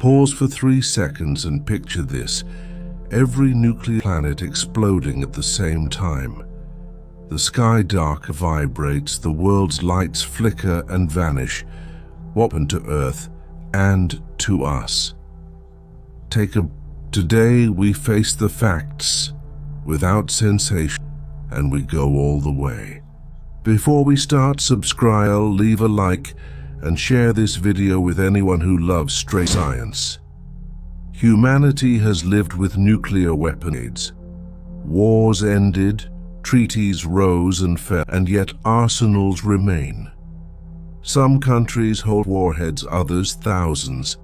Pause for 3 seconds and picture this. Every nuclear planet exploding at the same time. The sky dark vibrates, the world's lights flicker and vanish. What happened to Earth and to us? Today we face the facts without sensation, and we go all the way. Before we start, subscribe, leave a like, and share this video with anyone who loves straight science. Humanity has lived with nuclear weapons. Wars ended, treaties rose and fell, and yet arsenals remain. Some countries hold warheads, others thousands.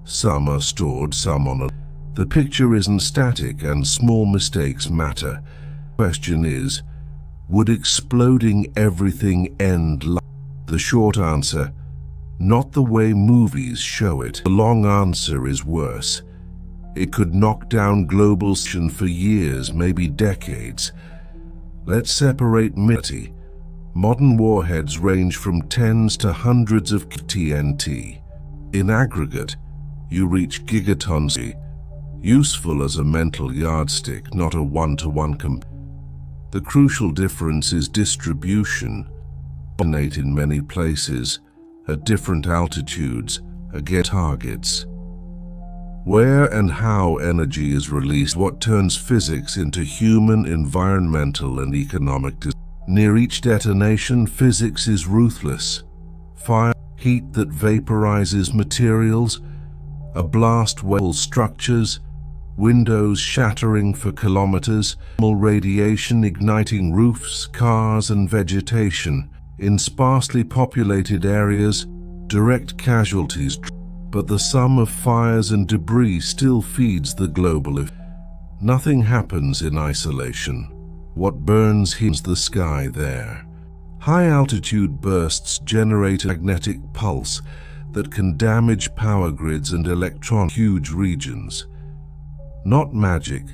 Some are stored, some on a... The picture isn't static and small mistakes matter. The question is, would exploding everything end life? The short answer, not the way movies show it. The long answer is worse. It could knock down global civilization for years, maybe decades. Let's separate mythology. Modern warheads range from tens to hundreds of TNT. In aggregate, you reach gigatons, useful as a mental yardstick, not a one-to-one comparison. The crucial difference is distribution. Detonate in many places, at different altitudes, against targets. Where and how energy is released, what turns physics into human, environmental, and economic design. Near each detonation, physics is ruthless. Fire, heat that vaporizes materials, a blast wells structures, windows shattering for kilometers, radiation igniting roofs, cars, and vegetation. In sparsely populated areas, direct casualties. But the sum of fires and debris still feeds the global effect. Nothing happens in isolation. What burns heats the sky there. High-altitude bursts generate a magnetic pulse that can damage power grids and huge regions. Not magic,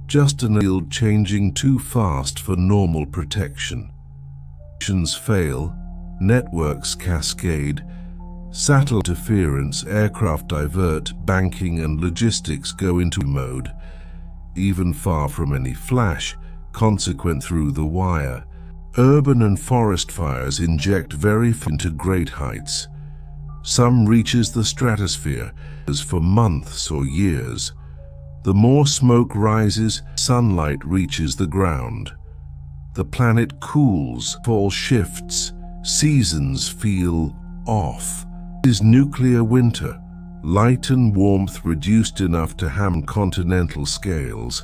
just an field changing too fast for normal protection. Nations fail, networks cascade, satellite interference, aircraft divert, banking and logistics go into mode. Even far from any flash, consequent through the wire, urban and forest fires inject very far into great heights. Some reaches the stratosphere as for months or years. The more smoke rises, sunlight reaches the ground. The planet cools, fall shifts, seasons feel off. It is nuclear winter, light and warmth reduced enough to harm continental scales.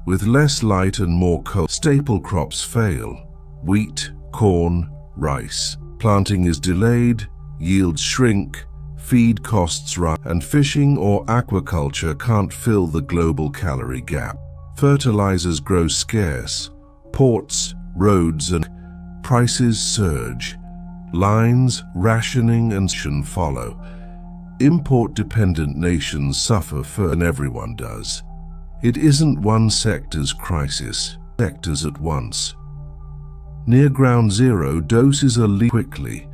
With less light and more cold, staple crops fail. Wheat, corn, rice. Planting is delayed, yields shrink, feed costs rise, and fishing or aquaculture can't fill the global calorie gap. Fertilizers grow scarce. Ports, roads, and prices surge. Lines, rationing, and follow. Import-dependent nations suffer further than everyone does. It isn't one sector's crisis, sectors at once. Near ground zero, doses are leaked quickly.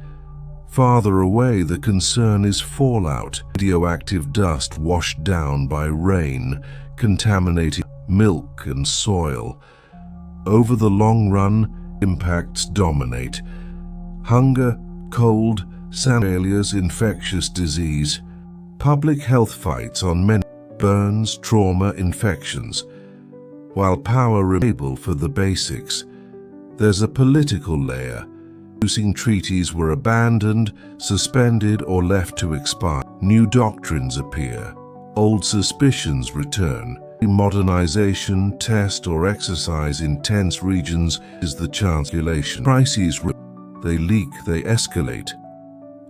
Farther away, the concern is fallout, radioactive dust washed down by rain, contaminating milk and soil. Over the long run, impacts dominate. Hunger, cold, failures, infectious disease. Public health fights on many burns, trauma, infections. While power remains able for the basics, there's a political layer. Using treaties were abandoned, suspended, or left to expire. New doctrines appear. Old suspicions return. Modernization, test, or exercise in tense regions is the chance. Crises, they leak, they escalate,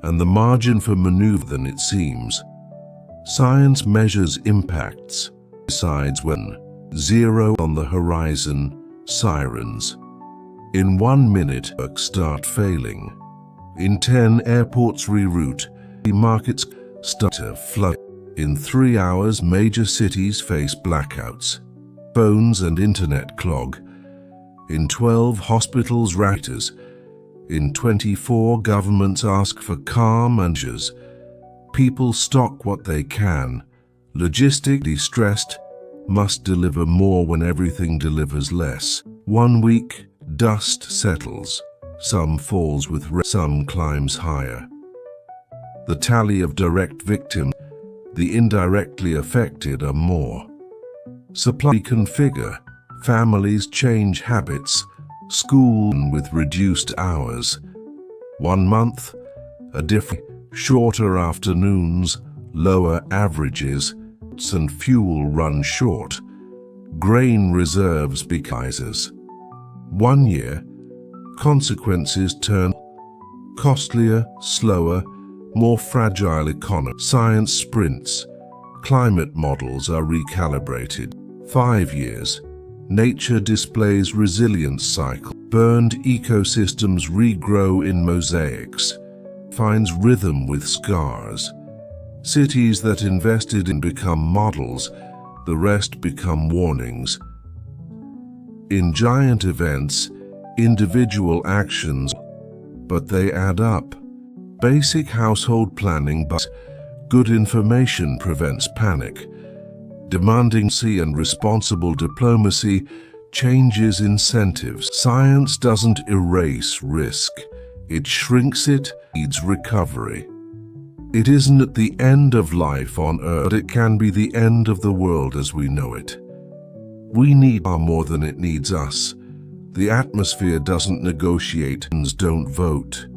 and the margin for maneuver than it seems. Science measures impacts, decides when. Zero on the horizon, sirens. In 1 minute, works start failing. In 10, airports reroute. Markets start to flood. In 3 hours, major cities face blackouts. Phones and internet clog. In 12, hospitals ratters. In 24, governments ask for calm and measures. People stock what they can. Logistically stressed, must deliver more when everything delivers less. 1 week, dust settles. Some falls with some climbs higher. The tally of direct victims, the indirectly affected are more. Supply configure. Families change habits. School with reduced hours. 1 month, a different, shorter afternoons, lower averages, and fuel run short. Grain reserves become 1 year, consequences turn costlier, slower, more fragile economy. Science sprints. Climate models are recalibrated. 5 years. Nature displays resilience cycle. Burned ecosystems regrow in mosaics. Finds rhythm with scars. Cities that invested in become models, the rest become warnings. In giant events, individual actions, but they add up. Basic household planning, but good information prevents panic. Demanding and responsible diplomacy changes incentives. Science doesn't erase risk. It shrinks it, needs recovery. It isn't at the end of life on Earth, but it can be the end of the world as we know it. We need far more than it needs us. The atmosphere doesn't negotiate and don't vote.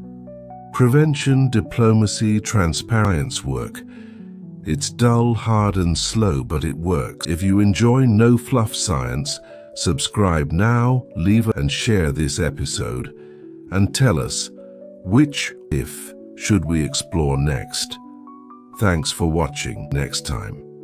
Prevention, diplomacy, transparency work. It's dull, hard and slow, but it works. If you enjoy no fluff science, subscribe now, leave and share this episode, and tell us which if should we explore next. Thanks for watching. Next time.